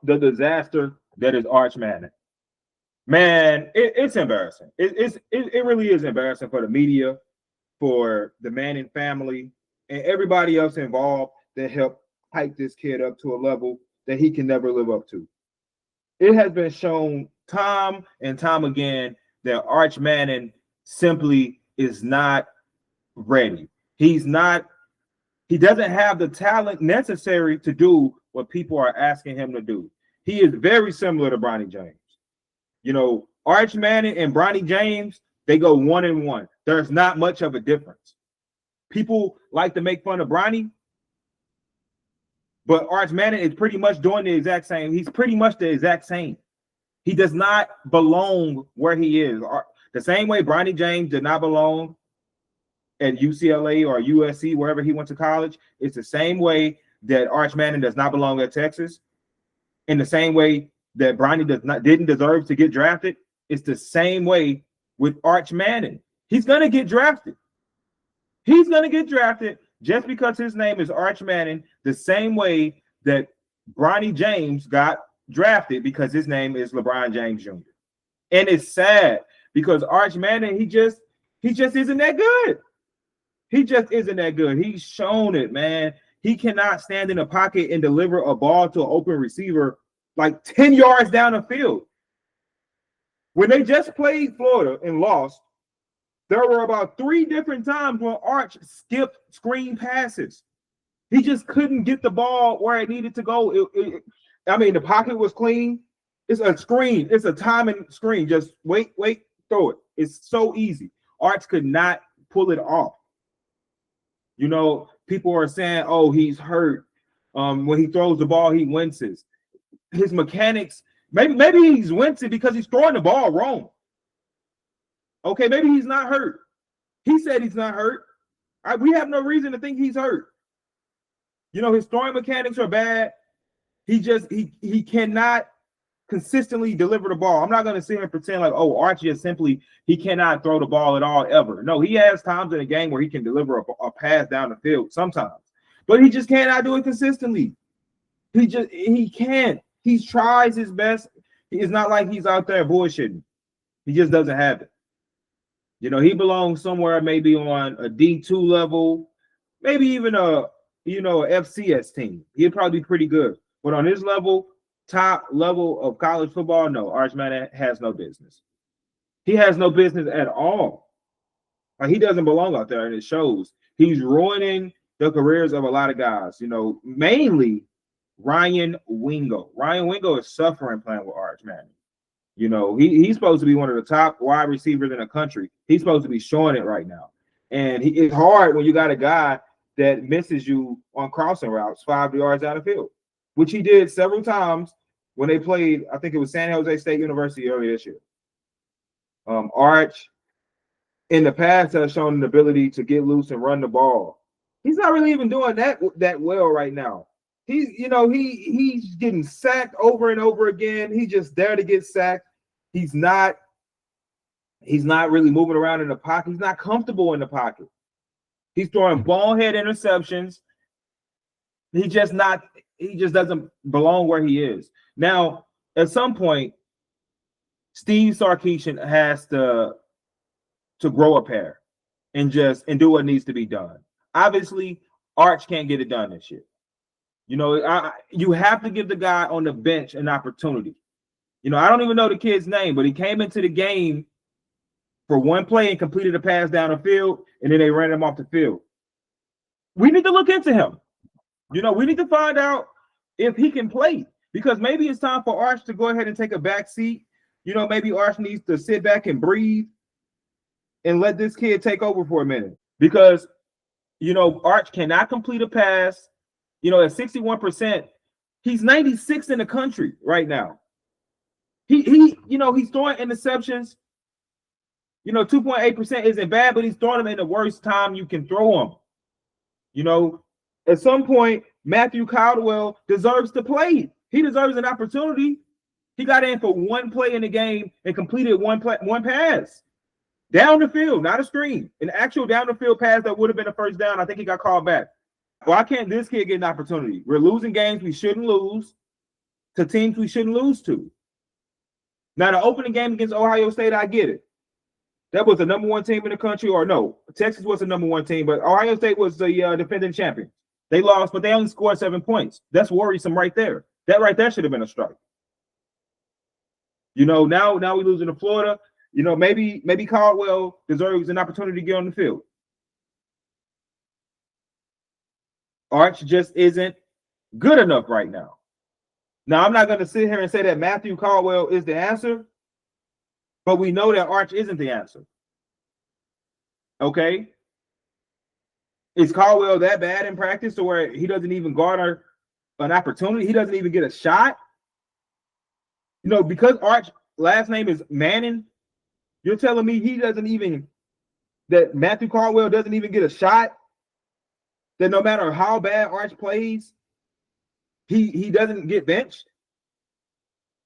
the disaster that is Arch Manning. Man, it's embarrassing. It really is embarrassing for the media, for the Manning family, and everybody else involved that helped hype this kid up to a level that he can never live up to. It has been shown time and time again that Arch Manning simply is not ready. He doesn't have the talent necessary to do what people are asking him to do. He is very similar to Bronny James. You know, Arch Manning and Bronny James, they go 1-1. There's not much of a difference. People like to make fun of Bronny, but Arch Manning is pretty much doing the exact same. He's pretty much the exact same. He does not belong where he is. The same way Bronny James did not belong at UCLA or USC, wherever he went to college. It's the same way that Arch Manning does not belong at Texas. In the same way that Bronny didn't deserve to get drafted, it's the same way with Arch Manning. He's going to get drafted. He's going to get drafted just because his name is Arch Manning, the same way that Bronny James got drafted because his name is LeBron James Jr. And it's sad because Arch Manning, he just isn't that good. He just isn't that good. He's shown it, man. He cannot stand in a pocket and deliver a ball to an open receiver like 10 yards down the field. When they just played Florida and lost, there were about 3 different times when Arch skipped screen passes. He just couldn't get the ball where it needed to go. The pocket was clean. It's a screen. It's a timing screen. Just wait, throw it. It's so easy. Arch could not pull it off. You know, people are saying, oh, he's hurt. When he throws the ball, he winces. His mechanics, maybe he's wincing because he's throwing the ball wrong. Okay, maybe he's not hurt. He said he's not hurt. We have no reason to think he's hurt. You know, his throwing mechanics are bad. He cannot consistently deliver the ball. I'm not going to sit here and pretend like, oh, Arch just simply, he cannot throw the ball at all ever. No, he has times in a game where he can deliver a pass down the field sometimes, but he just cannot do it consistently. He can't. He tries his best. It's not like he's out there bullshitting. He just doesn't have it. You know, he belongs somewhere maybe on a D2 level, maybe even a FCS team. He'd probably be pretty good. But on his level, top level of college football, no, Arch Manning has no business. He has no business at all. Like, he doesn't belong out there, and it shows. He's ruining the careers of a lot of guys, you know, mainly Ryan Wingo. Ryan Wingo is suffering playing with Arch Manning. You know, he's supposed to be one of the top wide receivers in the country. He's supposed to be showing it right now. And it's hard when you got a guy that misses you on crossing routes 5 yards out of the field, which he did several times when they played, I think it was San Jose State University earlier this year. Arch, in the past, has shown an ability to get loose and run the ball. He's not really even doing that well right now. He's getting sacked over and over again. He's just there to get sacked. He's not really moving around in the pocket. He's not comfortable in the pocket. He's throwing bonehead interceptions. He just doesn't belong where he is. Now, at some point, Steve Sarkisian has to grow a pair and do what needs to be done. Obviously, Arch can't get it done this year. You know, you have to give the guy on the bench an opportunity. You know, I don't even know the kid's name, but he came into the game for one play and completed a pass down the field, and then they ran him off the field. We need to look into him. You know, we need to find out if he can play, because maybe it's time for Arch to go ahead and take a back seat. You know, maybe Arch needs to sit back and breathe and let this kid take over for a minute, because, you know, Arch cannot complete a pass. You know, at 61%, he's 96 in the country right now. He's throwing interceptions. You know, 2.8% isn't bad, but he's throwing them in the worst time you can throw them. You know, at some point, Matthew Caldwell deserves to play. He deserves an opportunity. He got in for one play in the game and completed one pass down the field, not a screen, an actual down the field pass that would have been a first down. I think he got called back. Why can't this kid get an opportunity? We're losing games we shouldn't lose. to teams we shouldn't lose to. Now, the opening game against Ohio State, I get it. That was the number one team in the country, or no, Texas was the number one team, but Ohio State was the defending champion. They lost, but they only scored 7 points. That's worrisome right there. That right there should have been a strike. You know, now we're losing to Florida. You know, maybe Caldwell deserves an opportunity to get on the field. Arch just isn't good enough right now. Now, I'm not going to sit here and say that Matthew Caldwell is the answer, but we know that Arch isn't the answer. Okay? Is Caldwell that bad in practice to where he doesn't even garner an opportunity? He doesn't even get a shot? You know, because Arch last name is Manning, you're telling me that Matthew Caldwell doesn't even get a shot? That no matter how bad Arch plays, he doesn't get benched?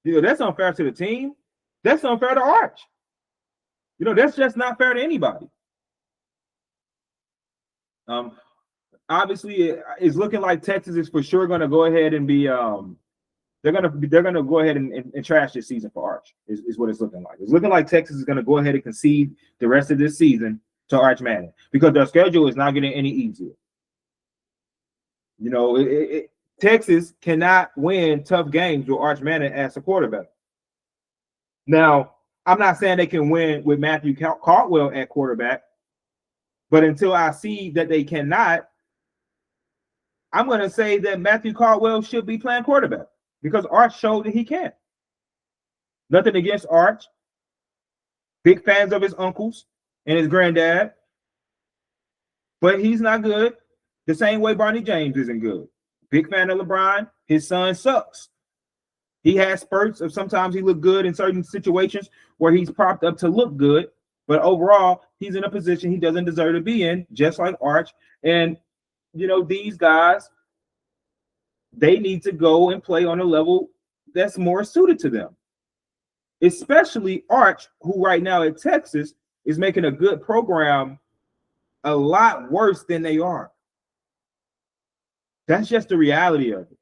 You know, that's unfair to the team. That's unfair to Arch. You know, that's just not fair to anybody. Obviously, it's looking like Texas is for sure going to go ahead and be they're gonna go ahead and trash this season for Arch. Is what it's looking like. It's looking like Texas is going to go ahead and concede the rest of this season to Arch Manning because their schedule is not getting any easier. You know, Texas cannot win tough games with Arch Manning as a quarterback. Now, I'm not saying they can win with Matthew Caldwell at quarterback, but until I see that they cannot, I'm going to say that Matthew Caldwell should be playing quarterback because Arch showed that he can. Nothing against Arch. Big fans of his uncles and his granddad, but he's not good. The same way Barney James isn't good. Big fan of LeBron. His son sucks. He has spurts of sometimes he look good in certain situations where he's propped up to look good, but overall he's in a position he doesn't deserve to be in, just like Arch. And you know, these guys, they need to go and play on a level that's more suited to them. Especially Arch, who right now at Texas is making a good program a lot worse than they are. That's just the reality of it.